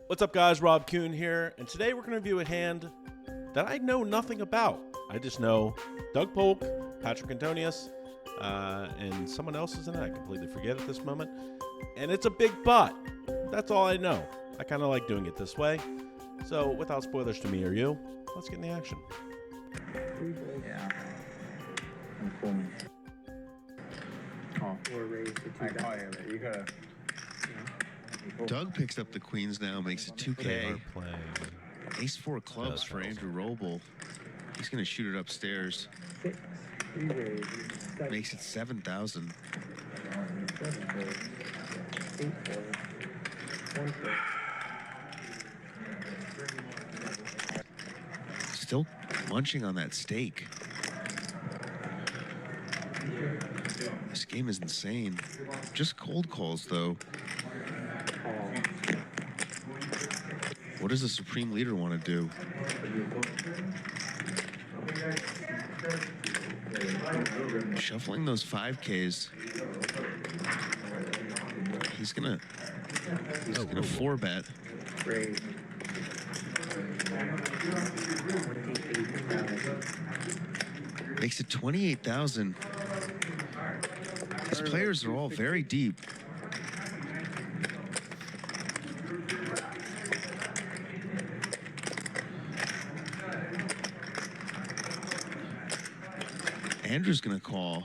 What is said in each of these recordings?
What's up, guys? Rob Kuhn here, and today we're going to review a hand that I know nothing about. I just know Doug Polk, Patrick Antonius, and someone else is in it. I completely forget at this moment. And it's a big butt. That's all I know. I kind of like doing it this way. So, without spoilers to me or you, let's get in the action. Yeah. I'm cool. Oh, or raise the two. I call you, but you gotta. Doug picks up the queens now, makes it 2K. Ace 4 clubs for Andrew Robl. He's going to shoot it upstairs. Makes it 7,000. Still munching on that steak. This game is insane. Just cold calls, though. What does the Supreme Leader want to do? Shuffling those 5Ks. He's gonna 4-bet. Makes it 28,000. These players are all very deep. Andrew's gonna call.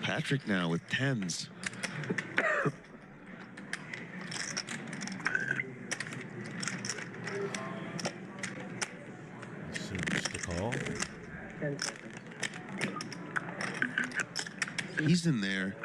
Patrick now with 10s. Call. He's in there.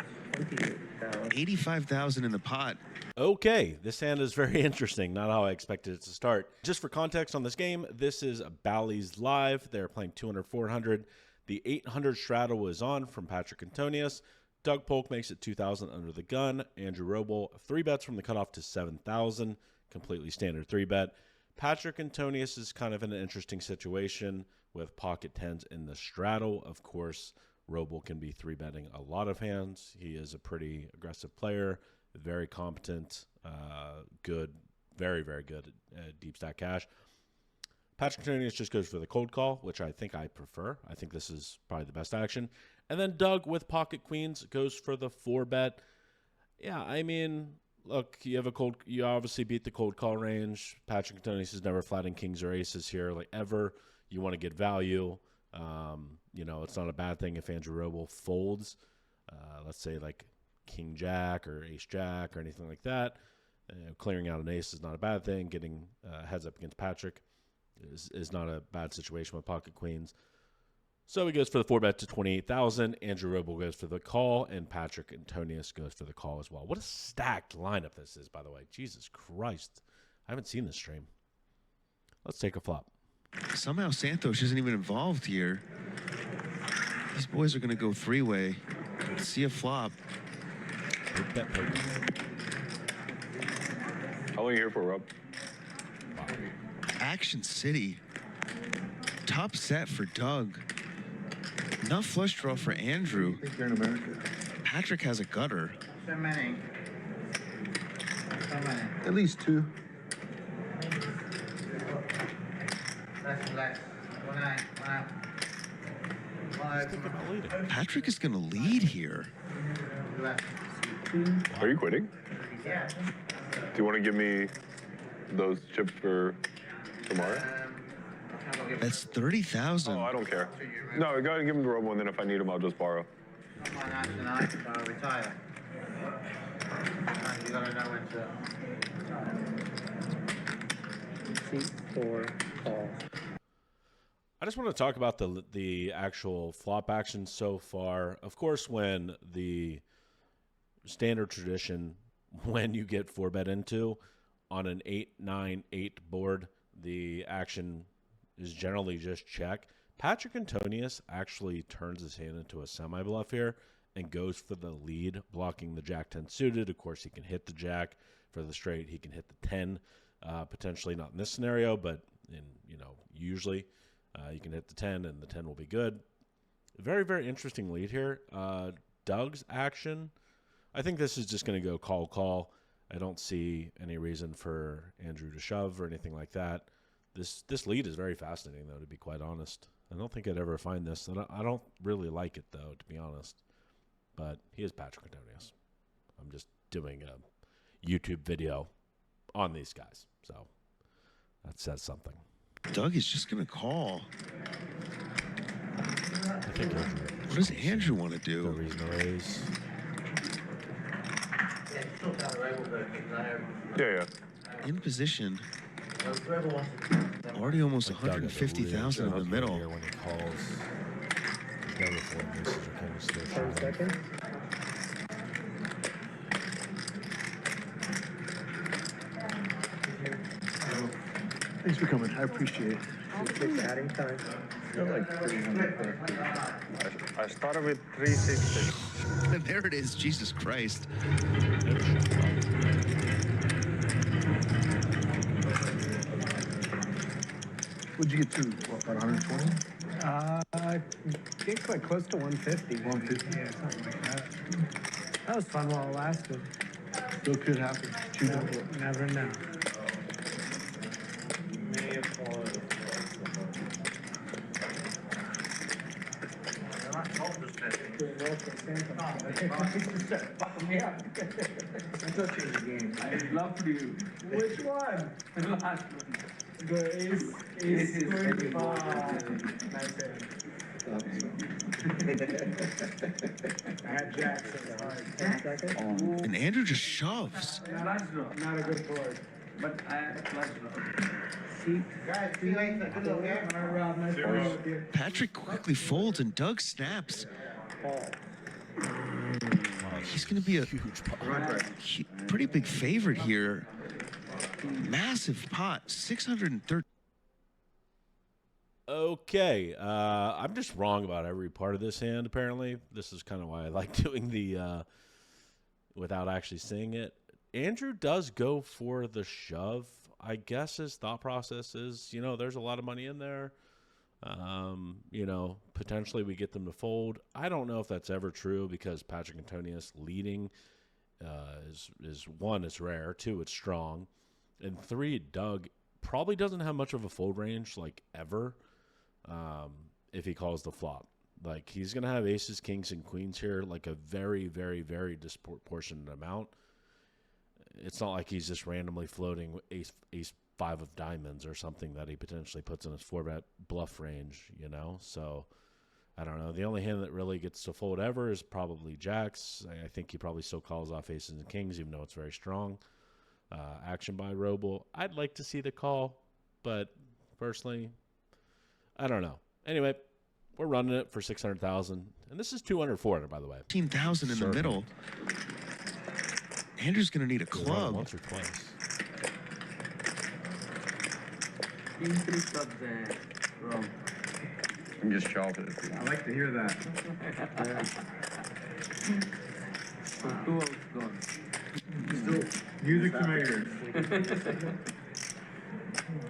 85,000 in the pot. Okay, this hand is very interesting. Not how I expected it to start. Just for context on this game, this is Bally's Live. They're playing 200-400. The 800 straddle was on from Patrick Antonius. Doug Polk makes it 2,000 under the gun. Andrew Robl, 3 bets from the cutoff to 7,000. Completely standard 3-bet. Patrick Antonius is kind of in an interesting situation with pocket 10s in the straddle. Of course, Robl can be 3-betting a lot of hands. He is a pretty aggressive player, very competent, good, very, very good at deep stack cash. Patrick Antonius just goes for the cold call, which I think I prefer. I think this is probably the best action. And then Doug with pocket queens goes for the 4-bet. Yeah, I mean, look, you obviously beat the cold call range. Patrick Antonius is never flatting kings or aces here, like ever. You want to get value. You know, it's not a bad thing if Andrew Robl folds, let's say like King Jack or Ace Jack or anything like that. Clearing out an ace is not a bad thing. Getting heads up against Patrick is not a bad situation with pocket queens. So he goes for the 4-bet to 28,000. Andrew Robl goes for the call, and Patrick Antonius goes for the call as well. What a stacked lineup this is, by the way. Jesus Christ. I haven't seen this stream. Let's take a flop. Somehow Santos isn't even involved here. These boys are going to go 3-way. See a flop. How long are you here for, Rob? Wow. Action City. Top set for Doug. Not flush draw for Andrew. I think you're in America. Patrick has a gutter. So many. At least 2. Patrick is going to lead here. Are you quitting? Yeah. Do you want to give me those chips for tomorrow? That's 30,000. Oh, I don't care. No, go ahead and give them to Robl, and then if I need them, I'll just borrow. Retire. You gotta know when to. Seat 4 call. I just want to talk about the actual flop action so far. Of course, when the standard tradition, when you get 4-bet into on an 8-9-8 board, the action is generally just check. Patrick Antonius actually turns his hand into a semi-bluff here and goes for the lead, blocking the Jack-10 suited. Of course, he can hit the Jack for the straight. He can hit the 10, potentially not in this scenario, but usually. You can hit the 10, and the 10 will be good. Very, very interesting lead here. Doug's action, I think this is just going to go call. I don't see any reason for Andrew to shove or anything like that. This lead is very fascinating, though, to be quite honest. I don't think I'd ever find this. I don't really like it, though, to be honest. But he is Patrick Antonius. I'm just doing a YouTube video on these guys. So that says something. Doug is just going to call. I think Andrew. What does Andrew want to No do? reason to raise. Yeah. In position. Already almost Like Doug has a 150,000 in the really middle. here when he calls. He's never folding aces or kings, still 10 shoving. seconds. Thanks for coming. I appreciate it. Just adding time. I started with 360. And there it is. Jesus Christ. Never shoved. What'd you get to? What, about 120? I think like close to 150. 150? Yeah, something like that. That was fun while it lasted. Still could happen. Two double. Never know. I'd love to. Which one? The last one. The ace This is 25. Nice hand. I had jacks, so it's hard. 10 seconds. And Andrew just shoves. Flush draw. Not a good board. But I had a flush draw. Guys, see you later. Good luck, man. All right, Rob. Nice playing with you. Patrick quickly folds and Doug snaps. He's going to be a pretty big favorite here. Massive pot, 613. Okay, I'm just wrong about every part of this hand, apparently. This is kind of why I like doing the without actually seeing it. Andrew does go for the shove. I guess his thought process is, there's a lot of money in there. Potentially we get them to fold. I don't know if that's ever true because Patrick Antonius leading is one, it's rare. Two, it's strong. And three, Doug probably doesn't have much of a fold range, like ever, if he calls the flop. Like he's going to have aces, kings, and queens here, like a very, very, very disproportionate amount. It's not like he's just randomly floating ace five of diamonds or something that he potentially puts in his 4-bet bluff range, So I don't know. The only hand that really gets to fold ever is probably jacks. I think he probably still calls off aces and kings, even though it's very strong. Action by Robl. I'd like to see the call, but personally, I don't know. Anyway, we're running it for 600,000, and this is 200, by the way. 15,000 in the middle. Andrew's going to need a We'll run it club. once or twice. King 3 clubs and wrong. I'm just chopping it. I like to hear that. So 2 outs gone. Music to my ears.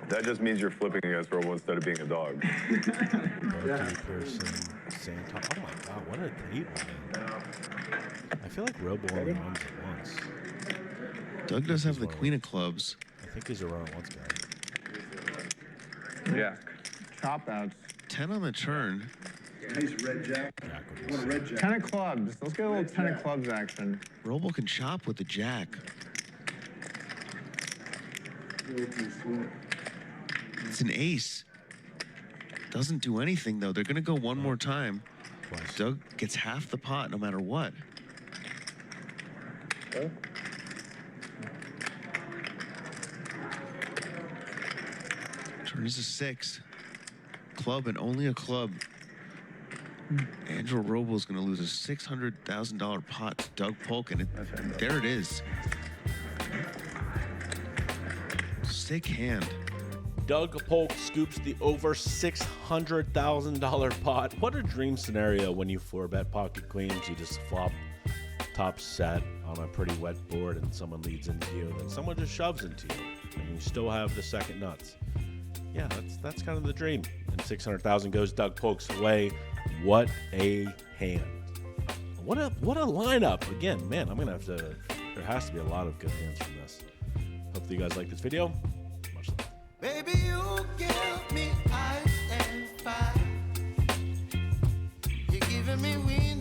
That just means you're flipping against Robl instead of being a dog. Pearson, Santos. Oh my God, what a table, man. I feel like Robl only runs it once. Doug does have the queen of clubs. I think he's a run it once guy. Jack. Chop outs. 10 on the turn. Nice red jack. Jack would be What a sick. red jack. 10 of clubs. Let's get a little 10 of clubs action. Robl can chop with the jack. It's an ace. Doesn't do anything, though. They're going to go one more time. Twice. Doug gets half the pot no matter what. Turn is a 6. Club and only a club. Andrew Robl is going to lose a $600,000 pot to Doug Polk, and there it is. Sick hand. Doug Polk scoops the over $600,000 pot. What a dream scenario when you 4-bet pocket queens. You just flop top set on a pretty wet board and someone leads into you, and then someone just shoves into you, and you still have the second nuts. Yeah, that's kind of the dream. and 600,000 goes. Doug pokes away. What a hand. What a lineup. Again, man, I'm going to have to, there has to be a lot of good hands from this. Hopefully you guys like this video. Much love. Baby, you give me ice and fire. You're giving me wind